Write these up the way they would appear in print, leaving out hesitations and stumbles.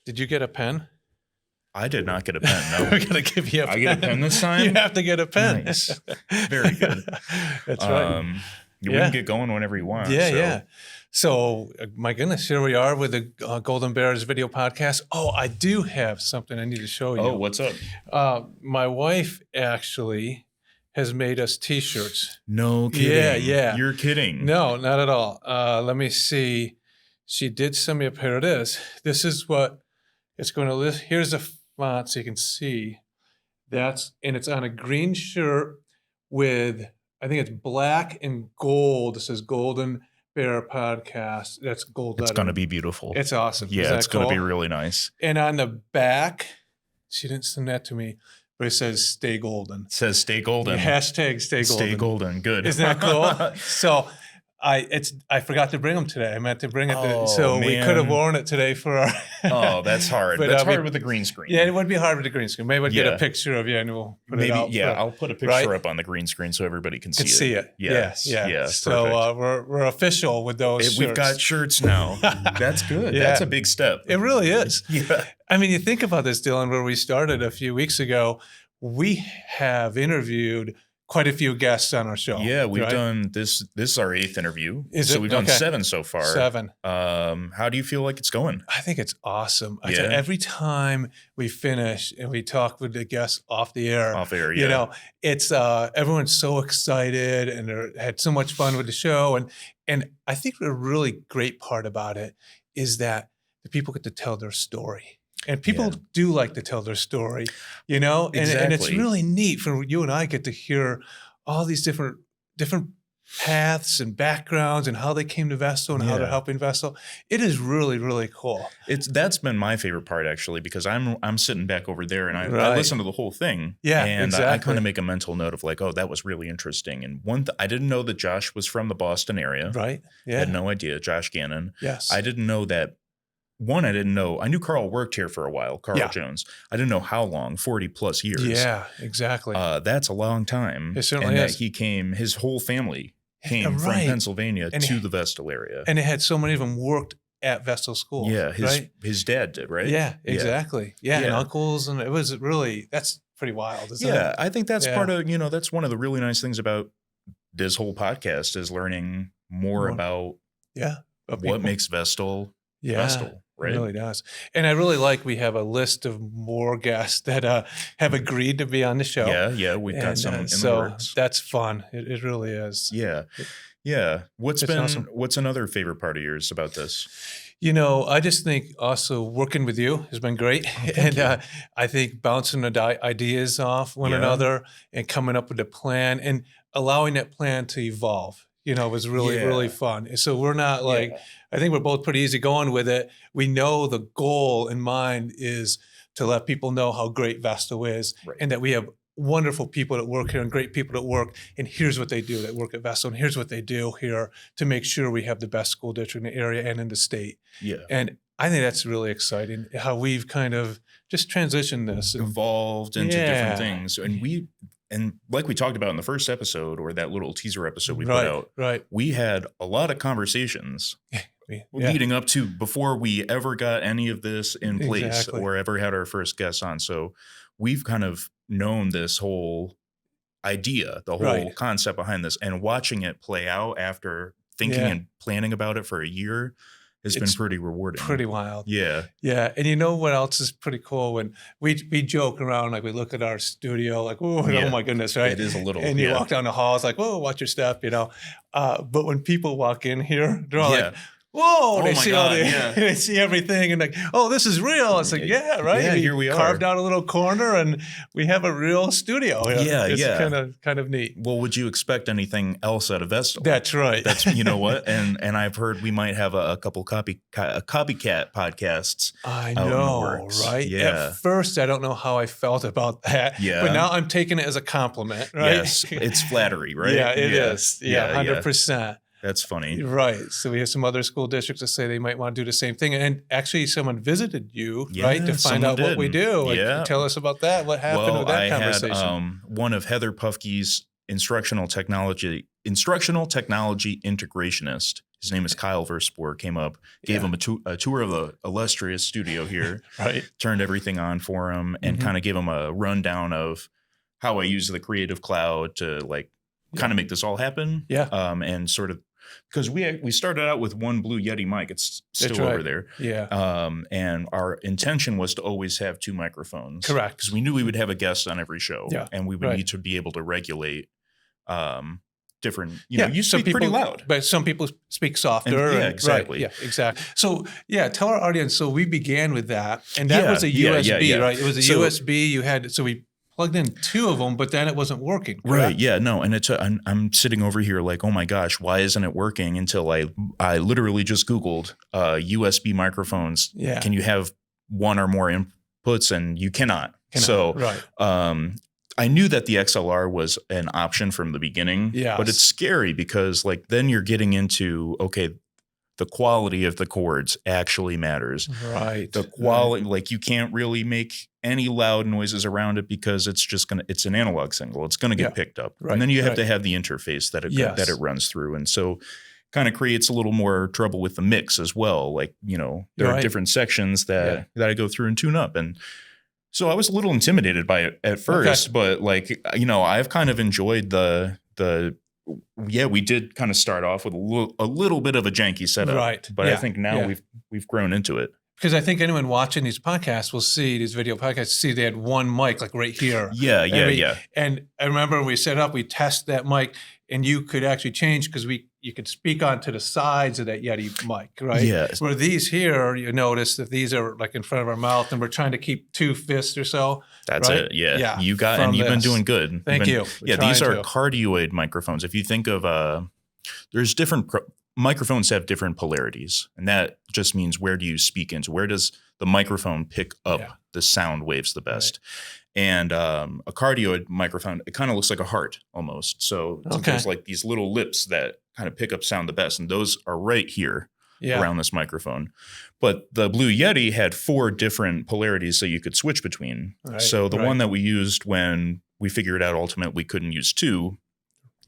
Did you get a pen? I did not get a pen. No, We're gonna give you a pen. I get a pen this time. You have to get a pen. Nice, very good. That's right. We can get going whenever you want. Yeah. So, my goodness, here we are with the Golden Bears video podcast. Oh, I do have something I need to show you. Oh, what's up? My wife actually has made us T-shirts. No kidding. Yeah. You're kidding. No, not at all. Let me see. She did send me a pair. It is. This is what it's going to list. Here's the font so you can see. And it's on a green shirt with, I think it's black and gold. It says Golden Bear Podcast. That's gold letter. It's going to be beautiful. It's awesome. Yeah, it's going to be really nice. And on the back, she didn't send that to me, but it says "Stay Golden." It says "Stay Golden." Hashtag "Stay Golden." Stay Golden. Good. Isn't that cool? So I forgot to bring them today. I meant to bring it, we could have worn it today for our. Oh, that's hard. But that's hard with the green screen. Yeah, it would be hard with the green screen. Maybe we'd get a picture of you and we'll put it out. Yeah, I'll put a picture up on the green screen so everybody can see it. Yeah. So we're official with those shirts. We've got shirts now. That's good. Yeah. That's a big step. It really is. Yeah. I mean, you think about this, Dylan, where we started a few weeks ago. We have interviewed quite a few guests on our show. Yeah, we've done this. This is our 8th interview. We've done 7 so far. 7. How do you feel like it's going? I think it's awesome. Yeah. Every time we finish and we talk with the guests off the air, you know, it's everyone's so excited and they had so much fun with the show. And I think the really great part about it is that the people get to tell their story. And people do like to tell their story, you know, and it's really neat for you and I get to hear all these different paths and backgrounds and how they came to Vestal and how they're helping Vestal. It is really, really cool. That's been my favorite part actually, because I'm sitting back over there and I listen to the whole thing. Yeah, and exactly. I kind of make a mental note of like, oh, that was really interesting. And I didn't know that Josh was from the Boston area. Right. Yeah. I had no idea. Josh Gannon. Yes. I didn't know that. I didn't know. I knew Carl worked here for a while, Carl Jones. I didn't know how long, 40 plus years. Yeah, exactly. That's a long time. It certainly is. His whole family came from Pennsylvania to the Vestal area. And it had so many of them worked at Vestal School. Yeah, his dad did, right? Yeah, exactly. Yeah, and uncles. And it was really, that's pretty wild, isn't it? Yeah, I think that's part of, that's one of the really nice things about this whole podcast is learning more about what makes Vestal Vestal. Right. It really does. And I really like we have a list of more guests that have agreed to be on the show. Yeah. We've got some in the works. That's fun. It really is. Yeah. What's another favorite part of yours about this? I just think also working with you has been great. And I think bouncing the ideas off one another and coming up with a plan and allowing that plan to evolve. Was really, really fun. So we're not I think we're both pretty easygoing with it. We know the goal in mind is to let people know how great Vestal is and that we have wonderful people that work here and great people that work. And here's what they do that work at Vestal. And here's what they do here to make sure we have the best school district in the area and in the state. Yeah. And I think that's really exciting how we've kind of just transitioned this. Evolved into different things. And like we talked about in the first episode or that little teaser episode we put out, we had a lot of conversations leading up to before we ever got any of this in place or ever had our first guests on. So we've kind of known this whole idea, the whole concept behind this, and watching it play out after thinking and planning about it for a year has been pretty rewarding. Pretty wild. Yeah. Yeah. And you know what else is pretty cool? When we joke around, like we look at our studio, like, oh my goodness, right? It is a little. And you walk down the halls like, whoa, watch your step, But when people walk in here, they're all like, whoa, they see they see everything and like, oh, this is real. It's like, right. Yeah, here we are. Carved out a little corner and we have a real studio. It's kind of neat. Well, would you expect anything else out of Vestal? That's right. That's, you know what? And I've heard we might have a couple copycat podcasts. I know, right? Yeah. At first, I don't know how I felt about that. Yeah. But now I'm taking it as a compliment, right? Yes. It's flattery, right? Yeah, it is. Yeah, 100%. That's funny. Right. So we have some other school districts that say they might want to do the same thing. And actually someone visited you, right, to find out what we do. Like, tell us about that. What happened with that conversation? I had one of Heather Pufke's instructional technology integrationist his name is Kyle Verspor, came up, gave him a tour of the illustrious studio here, right? Turned everything on for him and kind of gave him a rundown of how I use the Creative Cloud to like kind of make this all happen. Yeah. And sort of, because we started out with one Blue Yeti mic. It's still over there. Yeah. And our intention was to always have 2 microphones. Correct. Because we knew we would have a guest on every show. Yeah. And we would need to be able to regulate different, you speak pretty loud. But some people speak softer. Exactly. Right, yeah, exactly. So tell our audience. So we began with that. And that was a USB, right? It was a USB. You had, so we plugged in 2 of them, but then it wasn't working. Correct? Right. Yeah. No. And I'm sitting over here like, oh my gosh, why isn't it working? Until I literally just Googled USB microphones. Yeah. Can you have 1 or more inputs? And you cannot. So I knew that the XLR was an option from the beginning. Yeah. But it's scary because like then you're getting into, okay, the quality of the chords actually matters. Right. The quality, like you can't really make any loud noises around it because it's an analog signal. It's going to get picked up. Right. And then you have to have the interface that it runs through. And so kind of creates a little more trouble with the mix as well. Like, there are different sections that I go through and tune up. And so I was a little intimidated by it at first, but like, I've kind of enjoyed we did kind of start off with a little bit of a janky setup, right? But I think now we've grown into it. Because I think anyone watching these podcasts will see these video podcasts. See, they had 1 mic like right here. Yeah. And I remember when we set up, we test that mic, and you could actually change because you could speak onto the sides of that Yeti mic, right? Yeah. Where these here, you notice that these are like in front of our mouth, and we're trying to keep 2 fists or so. That's right? it. Yeah. You've been doing good. Thank you. These are cardioid microphones. If you think of, there's different microphones have different polarities, and that just means where do you speak into? Where does the microphone pick up the sound waves the best? Right. And a cardioid microphone, it kind of looks like a heart almost. So there's like these little lips that kind of pick up sound the best, and those are right here around this microphone. But the Blue Yeti had 4 different polarities that you could switch between. Right. So the one that we used when we figured out ultimately we couldn't use 2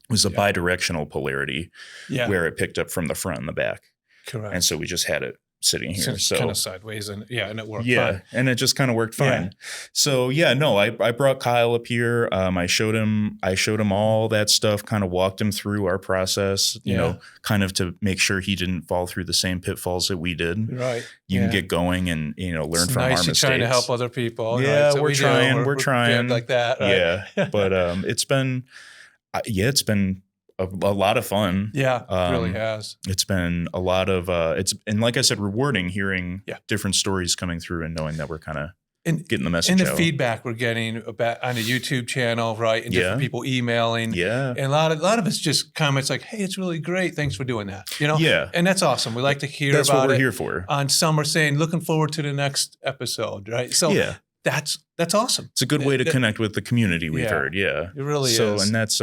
was a bidirectional polarity where it picked up from the front and the back. Correct. And so we just had it sitting here. So kind of sideways and it worked fine. Yeah, and it just kind of worked fine. Yeah. So I brought Kyle up here. I showed him all that stuff, kind of walked him through our process, you know, kind of to make sure he didn't fall through the same pitfalls that we did. Right. You can get going and, learn from our mistakes. Trying to help other people. Yeah, right? So we're trying. We're trying. Like that. Right? Yeah. But it's been a lot of fun. Yeah, it really has. It's been a lot of and like I said, rewarding hearing different stories coming through and knowing that we're kind of getting the message out. And the out. feedback we're getting about on the YouTube channel, right? And different people emailing. Yeah. And a lot of it's just comments like, hey, it's really great. Thanks for doing that. Yeah. And that's awesome. We like to hear that's about it. That's what we're here for. On some are saying, looking forward to the next episode, right? So that's awesome. It's a good way to connect with the community, we've heard. Yeah. It really is. So, and that's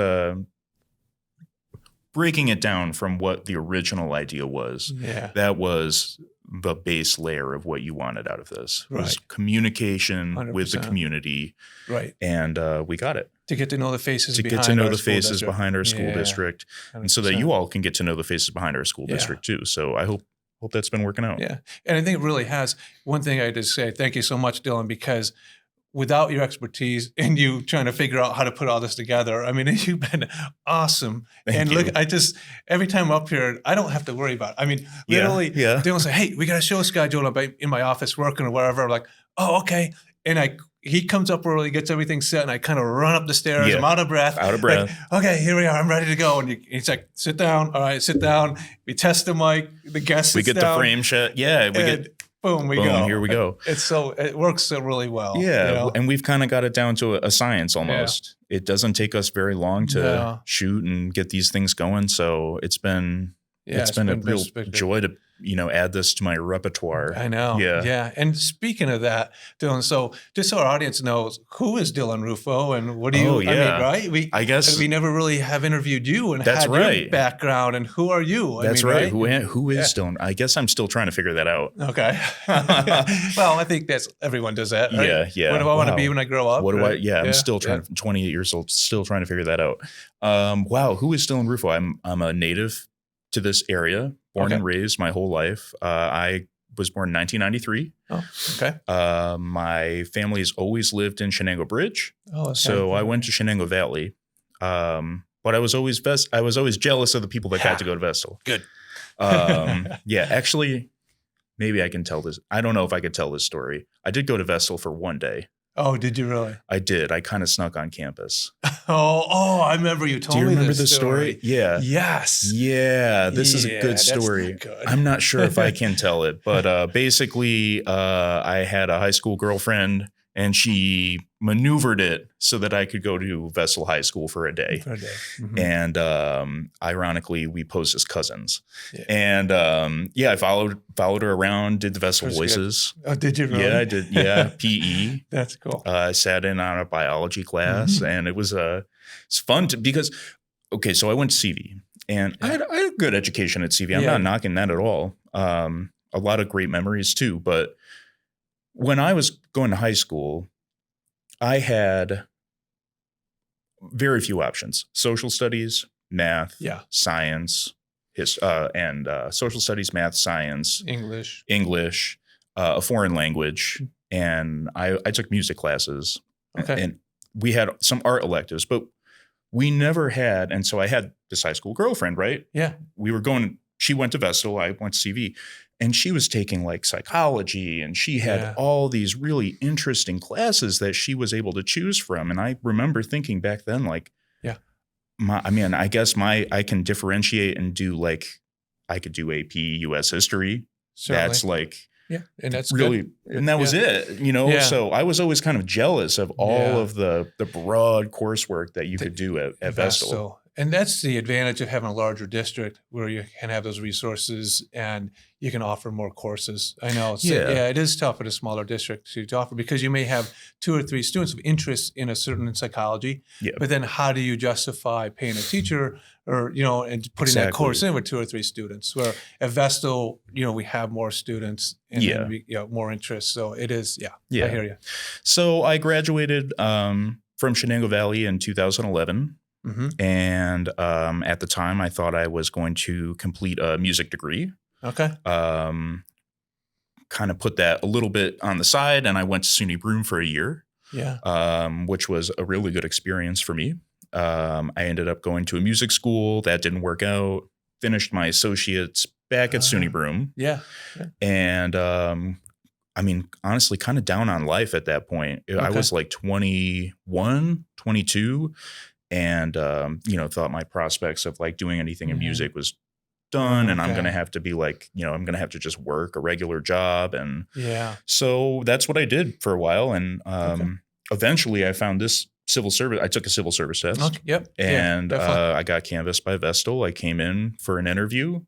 breaking it down from what the original idea was. Yeah. That was the base layer of what you wanted out of this. Was communication 100%. With the community. Right. And we got it. To get to know the faces behind our school district. 100%. And so that you all can get to know the faces behind our school district too. So I hope that's been working out. Yeah. And I think it really has. One thing I just say, thank you so much, Dylan, because without your expertise and you trying to figure out how to put all this together, I mean, you've been awesome. Thank you. Look, every time I'm up here, I don't have to worry about it. I mean, literally, Dylan say, hey, we got a show schedule. I'm in my office working or whatever. I'm like, oh, okay. And he comes up early, gets everything set, and I kind of run up the stairs. I'm out of breath. Like, okay, here we are. I'm ready to go. And he's like, sit down. All right, sit down. We test the mic. The guest sits down. We get the frame shut. Yeah, Boom, we go. Here we go. It works so really well. Yeah, and we've kind of got it down to a science almost. Yeah. It doesn't take us very long to shoot and get these things going. So it's been a real joy to add this to my repertoire. I know. Yeah. And speaking of that, Dylan, so just so our audience knows, who is Dylan Ruffo and what do you? I mean, right? We never really have interviewed you and had your background and who are you? Right. Who is Dylan? I guess I'm still trying to figure that out. Okay. Well, I think everyone does that. Right? Yeah. What do I want to be when I grow up? I'm still trying. 28 years old, still trying to figure that out. Wow. Who is Dylan Ruffo? I'm a native to this area, born and raised my whole life. I was born in 1993. Oh, okay. My family's always lived in Shenango Bridge. Oh, okay. So I went to Shenango Valley. But I was always jealous of the people that got to go to Vestal. Good. Yeah, actually, maybe I can tell this. I don't know if I could tell this story. I did go to Vestal for one day. Oh, did you really? I did. I kind of snuck on campus. Oh, I remember you told me this. Do you remember this story? Yeah. Yes. Yeah, this is a good story. That's not good. I'm not sure if I can tell it, but basically, I had a high school girlfriend, and she maneuvered it so that I could go to Vestal High School for a day. Mm-hmm. And ironically, we posed as cousins. Yeah. And I followed her around, did the Vestal voices. Good. Oh, did you really? Yeah, I did. Yeah, PE. That's cool. I sat in on a biology class, and it was it's fun because so I went to CV, and I had a good education at CV. I'm not knocking that at all. A lot of great memories too, but when I was going to high school, I had very few options: social studies, math, science, and social studies, math, science, English, a foreign language, and I took music classes. Okay. And we had some art electives, but we never had. And so I had this high school girlfriend, right? Yeah. She went to Vestal, I went to CV. And she was taking like psychology, and she had all these really interesting classes that she was able to choose from. And I remember thinking back then, like, I guess I can differentiate and do I could do AP US history. Certainly. That's like, and that's really, good. And that was it, So I was always kind of jealous of all of the broad coursework that you could do at Vestal. And that's the advantage of having a larger district where you can have those resources and you can offer more courses. I know. It is tough at a smaller district to offer because you may have 2 or 3 students of interest in a certain psychology. Yeah. But then how do you justify paying a teacher or, and putting that course in with 2 or 3 students? Where at Vestal, we have more students and more interest. So it is, I hear you. So I graduated from Shenango Valley in 2011. Mm-hmm. And at the time, I thought I was going to complete a music degree. Okay. Kind of put that a little bit on the side, and I went to SUNY Broome for a year. Yeah. Which was a really good experience for me. I ended up going to a music school that didn't work out. Finished my associates back at SUNY Broome. Yeah. And honestly, kind of down on life at that point. Okay. I was like 21, 22. And, thought my prospects of like doing anything in music was done. And I'm going to have to be like, I'm going to have to just work a regular job. And so that's what I did for a while. And eventually I found this civil service. I took a civil service test. Okay. Yep. And I got canvassed by Vestal. I came in for an interview.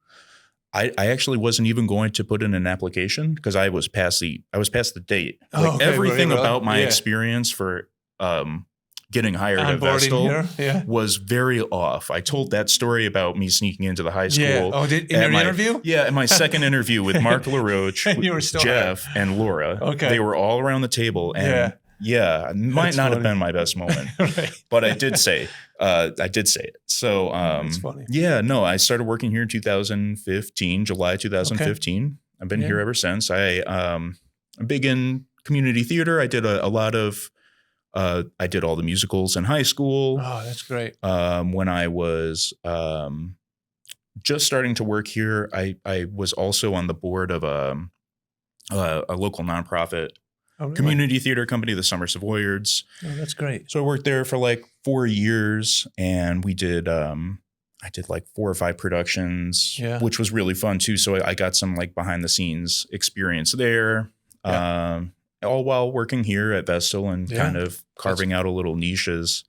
I actually wasn't even going to put in an application because I was past the date. Everything about my experience for getting hired at Vestal was very off. I told that story about me sneaking into the high school. Yeah. Oh, in your interview? Yeah, in my second interview with Mark LaRoche, Jeff, and Laura. Okay. They were all around the table. And it might not have been my best moment. Right. But I did say it. So that's funny. I started working here in 2015, July 2015. Okay. I've been here ever since. I'm big in community theater. I did a lot of I did all the musicals in high school. Oh, that's great. When I was just starting to work here, I was also on the board of a local nonprofit community theater company, the Summer Savoyards. Oh, that's great. So I worked there for like 4 years, and we did I did like 4 or 5 productions, which was really fun too. So I got some like behind the scenes experience there. Yeah. All while working here at Vestal and kind of carving out a little niche as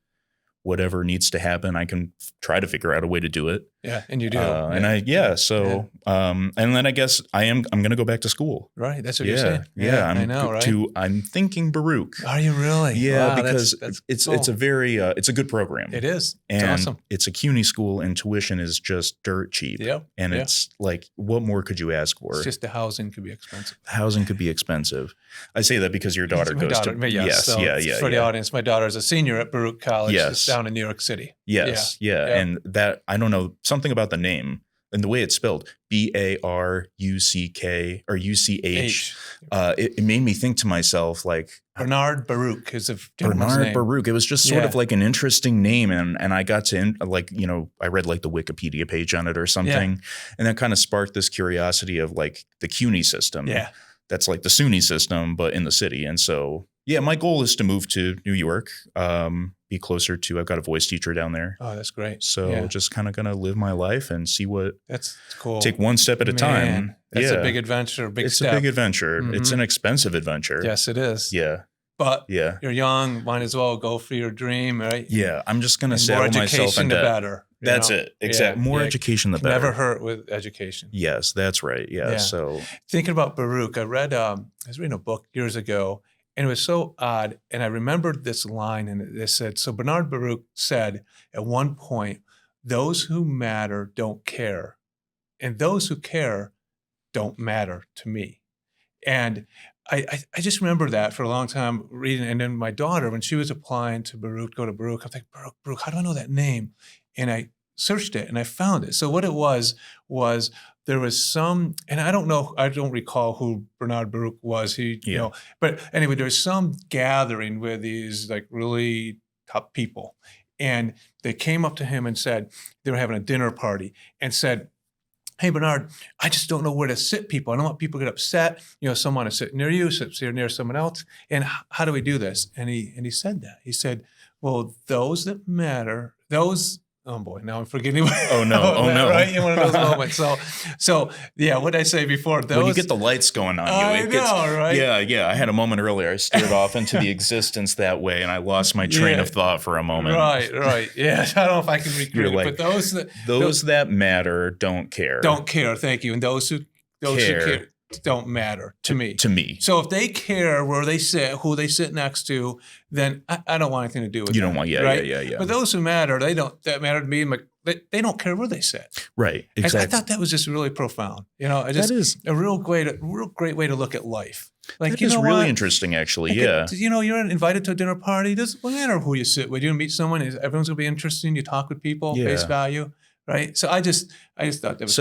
whatever needs to happen, I can try to figure out a way to do it. Yeah, and you do. And then I guess I'm going to go back to school. Right, that's what you're saying. Yeah, I know, right? I'm thinking Baruch. Are you really? Yeah, because it's cool. It's a very it's a good program. It is. It's awesome. It's a CUNY school, and tuition is just dirt cheap. Yep. And it's like, what more could you ask for? It's just the housing could be expensive. Housing could be expensive. I say that because your daughter goes to. Yes. So for the audience, my daughter is a senior at Baruch College. Yes. Down in New York City. Yes. Yeah. And that, I don't know, something about the name. and the way it's spelled, Baruck or UCH, it made me think to myself, like, Bernard Baruch is a Bernard name. Baruch. It was just sort of like an interesting name. And I got to like, I read like the Wikipedia page on it or something. And that kind of sparked this curiosity of like the CUNY system. Yeah. That's like the SUNY system, but in the city. And so, yeah, my goal is to move to New York, be closer to, I've got a voice teacher down there. Oh, that's great. So just kind of going to live my life and see what. That's cool. Take one step at a time. That's a big adventure, It's a big adventure. Mm-hmm. It's an expensive adventure. Yes, it is. Yeah. But you're young, might as well go for your dream, right? Yeah, I'm just going to saddle myself in debt. The better. That's it. Exactly. More education, the better. Never hurt with education. Yes, that's right. Yeah. So thinking about Baruch, I was reading a book years ago, and it was so odd. And I remembered this line, and it said, so Bernard Baruch said at one point, those who matter don't care, and those who care don't batter to me. And I just remember that for a long time reading. And then my daughter, when she was applying to Baruch, go to Baruch, I was like, Baruch, how do I know that name? And I searched it and I found it. So what it was there was some, and I don't recall who Bernard Baruch was. But anyway, there was some gathering with these like really top people. And they came up to him and said, they were having a dinner party and said, hey, Bernard, I just don't know where to sit people. I don't want people to get upset. Some want to sit near you, sit near someone else. And how do we do this? And he said that. He said, well, those that matter, oh boy, now I'm forgetting. Oh no. Right? In one of those moments. So yeah, what did I say before? When you get the lights going on you. I know, right? Yeah. I had a moment earlier. I steered off into the existence that way and I lost my train of thought for a moment. Right. Yeah. I don't know if I can recreate it, but those that matter don't care. Don't care, thank you. And those who care don't matter to me. To me. So if they care where they sit, who they sit next to, then I don't want anything to do with you that. You don't want, yeah. But those who matter, that matter to me. They don't care where they sit. Right. Exactly. I thought that was just really profound. That is a real great way to look at life. Like, that is really interesting, actually. You're invited to a dinner party. It doesn't matter who you sit with. You meet someone. Everyone's gonna be interesting. You talk with people, face value. Right. So I just thought that was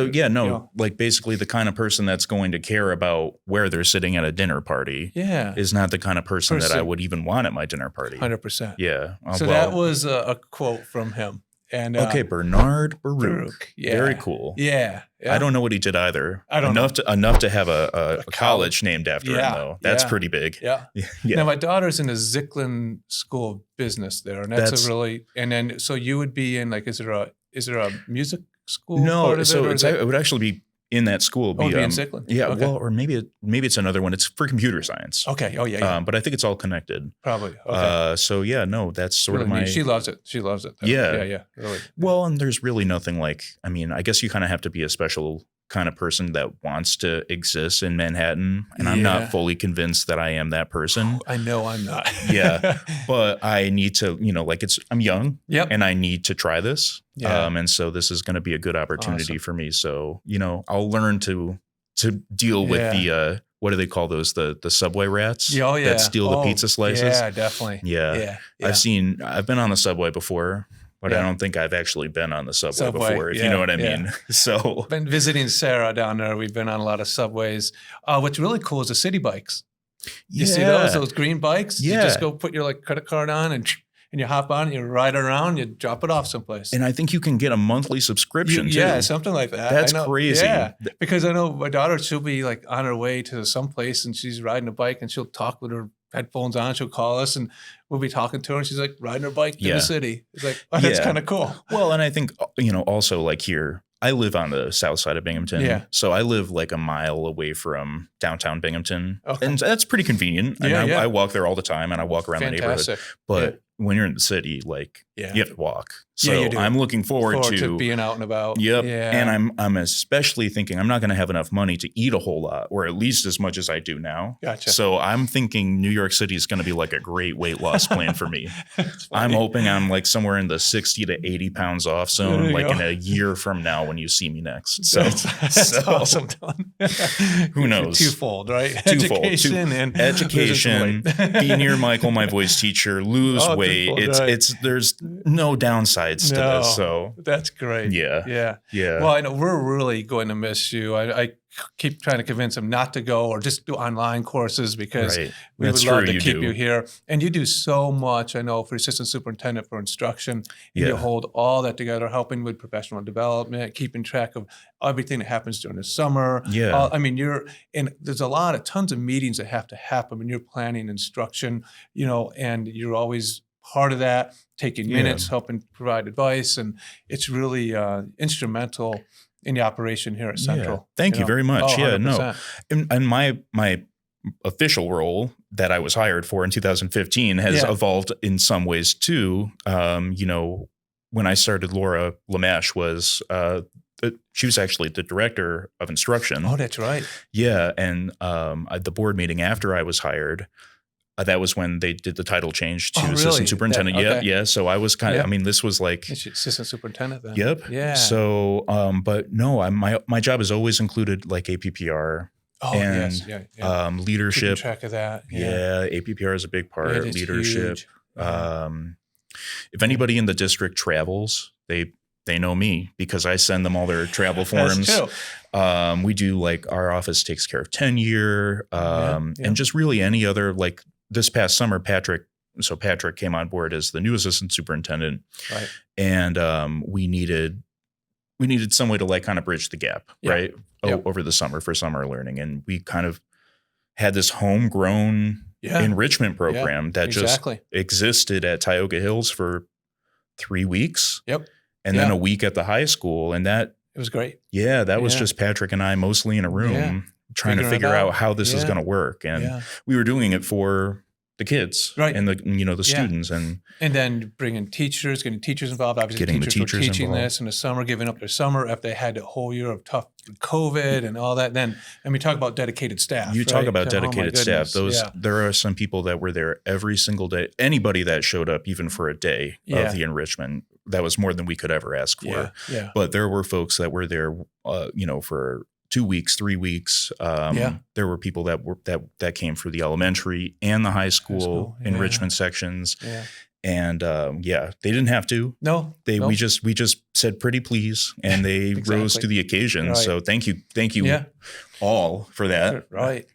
like basically the kind of person that's going to care about where they're sitting at a dinner party is not the kind of person that I would even want at my dinner party. 100%. Yeah. That was a quote from him. And Bernard Baruch. Yeah. Very cool. Yeah. I don't know what he did either. I don't know. Enough to have a college named after him, though. That's pretty big. Yeah. Now, my daughter's in the Zicklin School of Business there. And so you would be in, like, is there a music school? No, it would actually be in that school. Be in Zicklin? Yeah, okay. Well, or maybe it's another one. It's for computer science. Okay. Oh, yeah. But I think it's all connected. Probably. Okay. That's sort really of my... She loves it. She loves it. Yeah. Really. Well, and there's really nothing like... I mean, I guess you kind of have to be a special kind of person that wants to exist in Manhattan. And I'm not fully convinced that I am that person. I know I'm not. Yeah. But I need to, I'm young. Yep. And I need to try this. Yeah. And so this is going to be a good opportunity for me. So, I'll learn to deal with the, what do they call those? The subway rats that steal the pizza slices. Yeah, definitely. Yeah. I've been on the subway before. But I don't think I've actually been on the subway before, if you know what I mean. So been visiting Sarah down there. We've been on a lot of subways. What's really cool is the city bikes. You see those green bikes? Yeah. You just go put your credit card on and you hop on, you ride around, you drop it off someplace. And I think you can get a monthly subscription too. Yeah, something like that. That's crazy. Yeah, because I know my daughter, she'll be like on her way to some place and she's riding a bike and she'll talk with her headphones on. She'll call us and we'll be talking to her and she's like riding her bike through the city. It's like, that's kind of cool. Well, and I think, also like here, I live on the south side of Binghamton. Yeah. So I live like a mile away from downtown Binghamton. Okay. And that's pretty convenient. And I walk there all the time and I walk around the neighborhood. But when you're in the city, you have to walk. So I'm looking forward to being out and about. Yep. Yeah. And I'm especially thinking I'm not going to have enough money to eat a whole lot, or at least as much as I do now. Gotcha. So I'm thinking New York City is going to be like a great weight loss plan for me. I'm hoping I'm like somewhere in the 60 to 80 pounds off zone, in a year from now when you see me next. So that's awesome. Who knows? Twofold, right? Twofold. Education and education. Be near Michael, my voice teacher. Lose weight. way. It's there's no downsides to this. So that's great. Yeah. Well, I know we're really going to miss you. I keep trying to convince them not to go or just do online courses because we would love to keep you here. And you do so much, I know, for assistant superintendent for instruction. And you hold all that together, helping with professional development, keeping track of everything that happens during the summer. I mean, and there's tons of meetings that have to happen when you're planning instruction, and you're always part of that, taking minutes, helping provide advice. And it's really instrumental in the operation here at Central. Thank you very much. And my official role that I was hired for in 2015 has evolved in some ways too. When I started, Laura Lamash was she was actually the director of instruction. Oh, that's right. Yeah, and at the board meeting after I was hired, that was when they did the title change to assistant superintendent. Yeah. So I was kind of, I mean, this was like assistant superintendent then. Yep. Yeah. So, but no, my job has always included like APPR. And leadership. Keeping track of that. APPR is a big part. Leadership. If anybody in the district travels, they know me because I send them all their travel forms. That's true. We do like our office takes care of tenure and just really any other like this past summer, Patrick came on board as the new assistant superintendent, and we needed some way to like kind of bridge the gap, right? Over the summer for summer learning, and we kind of had this homegrown enrichment program that just existed at Tioga Hills for 3 weeks. And then a week at the high school, and it was great. Yeah, that was just Patrick and I mostly in a room trying to figure out how this is going to work, and we were doing it for the kids and the students, and then getting teachers involved. Obviously, getting teachers were teaching this in the summer, giving up their summer after they had a whole year of tough COVID and all that. And we talk about dedicated staff. You talk about dedicated staff. There are some people that were there every single day. Anybody that showed up, even for a day of the enrichment, that was more than we could ever ask for. But there were folks that were there, for 2 weeks, 3 weeks. There were people that came for the elementary and the high school enrichment sections. And they didn't have to. No. We just said pretty please, and they rose to the occasion. So thank you all for that.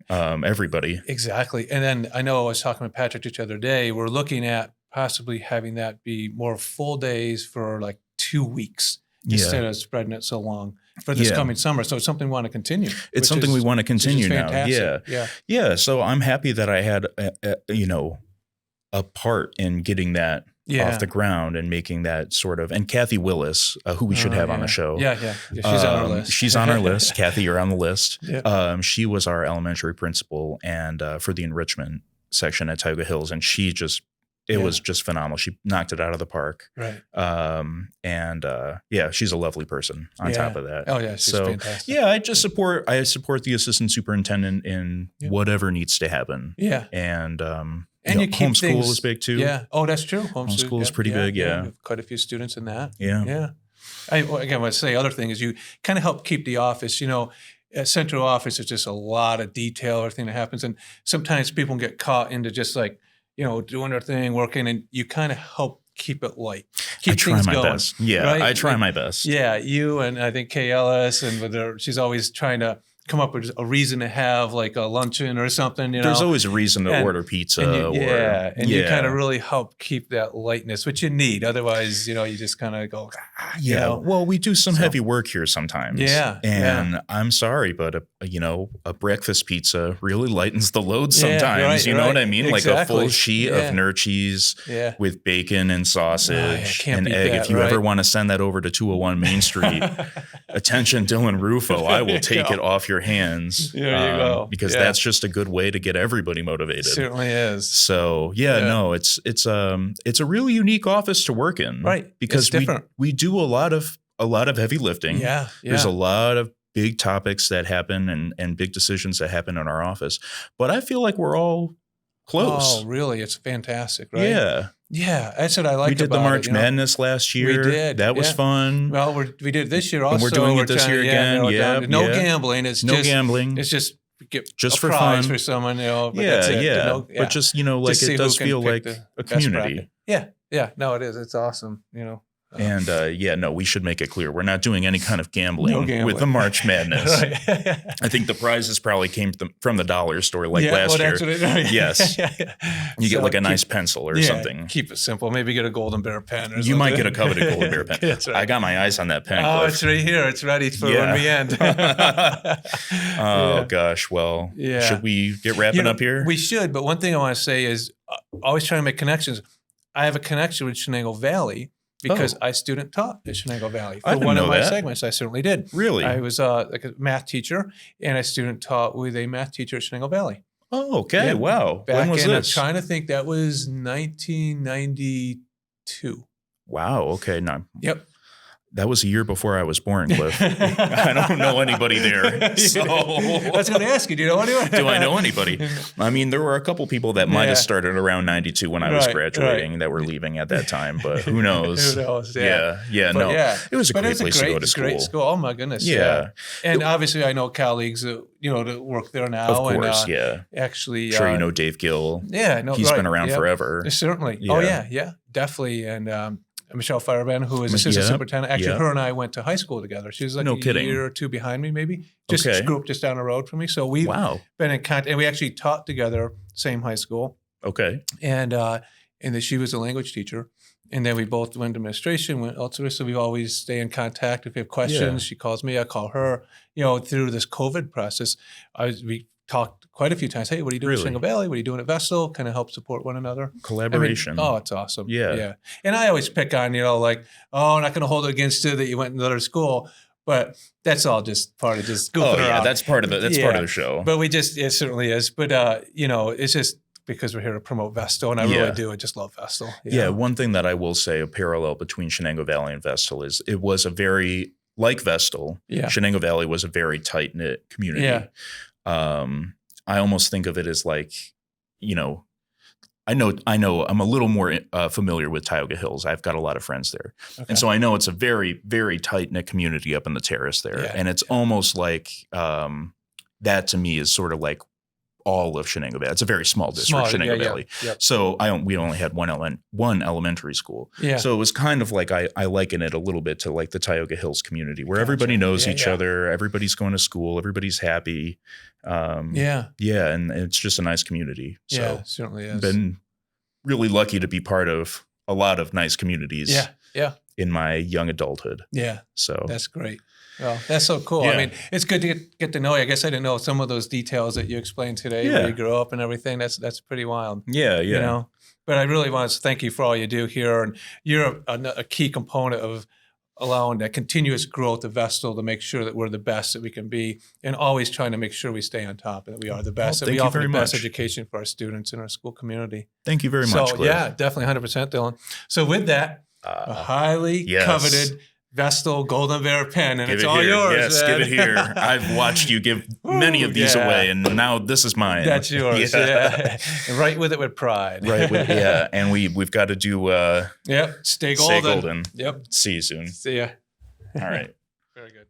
Everybody. Exactly. And then I know I was talking with Patrick just the other day. We're looking at possibly having that be more full days for like 2 weeks instead of spreading it so long for this coming summer. So it's something we want to continue. It's something we want to continue now. Yeah. So I'm happy that I had a part in getting that off the ground and making that sort of, and Kathy Willis, who we should have on the show. She's on our list. She's on our list. Kathy, you're on the list. She was our elementary principal and for the enrichment section at Tioga Hills, and it was just phenomenal. She knocked it out of the park. She's a lovely person on top of that. Oh yeah, she's fantastic. Yeah, I support the assistant superintendent in whatever needs to happen. And you keep homeschool is big too. Yeah. Oh, that's true. Homeschool is pretty big. Yeah. Quite a few students in that. Yeah. I want to say other thing is you kind of help keep the office, at central office, it's just a lot of detail, everything that happens. And sometimes people get caught into just like, doing their thing, working, and you kind of help keep it light. Keep things going. Best. Yeah. I try my best. Yeah. You and I think Kay Ellis, and she's always trying to come up with a reason to have like a luncheon or something. There's always a reason to order pizza. You kind of really help keep that lightness, which you need. Otherwise, you just kind of go. Well, we do some heavy work here sometimes. I'm sorry, but a breakfast pizza really lightens the load sometimes. You know what I mean? Exactly. Like a full sheet of nerd cheese with bacon and sausage and egg. If you ever want to send that over to 201 Main Street, attention, Dylan Ruffo, I will take it off your hands. There you go. Because that's just a good way to get everybody motivated. It certainly is. So it's a really unique office to work in. Right. Because we do a lot of heavy lifting. There's a lot of big topics that happen and big decisions that happen in our office. But I feel like we're all close. Oh, really? It's fantastic, right? Yeah, that's what I like about it. We did the March Madness last year. We did. That was fun. Well, we did it this year also. And we're doing it this year again. No gambling. It's no gambling. It's just just for prize fun for someone. But just it does feel like a community. Yeah. Yeah. No, it is. It's awesome. And we should make it clear we're not doing any kind of gambling, with the March Madness. Right. I think the prizes probably came from the dollar store last year. That's what Yes, you get like a nice pencil or something. Keep it simple. Maybe get a golden bear pen. Or you might get a coveted golden bear pen. That's right. I got my eyes on that pen. Oh, Cliff. it's right here. It's ready for when we end. Gosh. Well, should we get wrapping up here? We should. But one thing I want to say is always trying to make connections. I have a connection with Shenango Valley, because I student taught at Shenango Valley for one of my segments. I certainly did. Really? I was like a math teacher, and I student taught with a math teacher at Shenango Valley. Oh, okay. Yeah. Wow. Back when was this? I'm trying to think. That was 1992. Wow. Okay. No. Yep. That was a year before I was born, Cliff. I don't know anybody there. So I was going to ask you, do you know anyone? Do I know anybody? I mean, there were a couple people that might have started around 92 when I was graduating that were leaving at that time, but who knows? Who knows? Yeah. It was a great place to go to school. Great school. Oh my goodness. Yeah. And obviously I know colleagues that work there now. Of course, Actually, sure you know Dave Gill. Yeah, no, he's been around forever. Certainly. Yeah. Oh yeah, definitely. And Michelle Fireban, who is assistant superintendent. Actually, her and I went to high school together. She was like a year or two behind me, maybe. Just grew up just down the road from me. So we've been in contact, and we actually taught together, same high school. Okay. And then she was a language teacher. And then we both went to administration, went elsewhere. So we always stay in contact. If we have questions, she calls me, I call her. Through this COVID process, we talked quite a few times. Hey, what are you doing at Shenango Valley? What are you doing at Vestal? Kind of help support one another. Collaboration. It's awesome. Yeah. And I always pick on, I'm not going to hold it against you that you went to another school. But that's all just part of just goofing around. That's part of it. That's part of the show. But it certainly is. But, it's just because we're here to promote Vestal, and I really do. I just love Vestal. Yeah. One thing that I will say, a parallel between Shenango Valley and Vestal is it was a very, like Vestal, Shenango Valley was a very tight-knit community. Yeah. I almost think of it as like, I know I'm a little more familiar with Tioga Hills. I've got a lot of friends there. Okay. And so I know it's a very, very tight-knit community up in the terrace there. Yeah. And it's almost like that to me is sort of like all of Shenango Valley. It's a very small district, Shenango Valley. Yep. So we only had one elementary school. Yeah. So it was kind of like I liken it a little bit to like the Tioga Hills community where everybody knows each other. Everybody's going to school. Everybody's happy. Yeah. And it's just a nice community. So yeah, it certainly is. Been really lucky to be part of a lot of nice communities. Yeah. In my young adulthood. Yeah. So that's great. Well, that's so cool. Yeah. I mean, it's good to get to know you. I guess I didn't know some of those details that you explained today, where you grew up and everything. That's pretty wild. Yeah. But I really want to thank you for all you do here. And you're a key component of allowing that continuous growth of Vestal to make sure that we're the best that we can be, and always trying to make sure we stay on top and that we are the best. And we offer the best education for our students in our school community. Thank you very much, Cliff. Yeah, definitely 100%, Dylan. So with that, a highly coveted Vestal Golden Bear pen, and it's all yours. Yes, man. give it here. I've watched you give many of these away, and now this is mine. That's yours. Yeah. And right with it with pride. And we've got to do. Stay golden. Yep. See you soon. See ya. All right. Very good.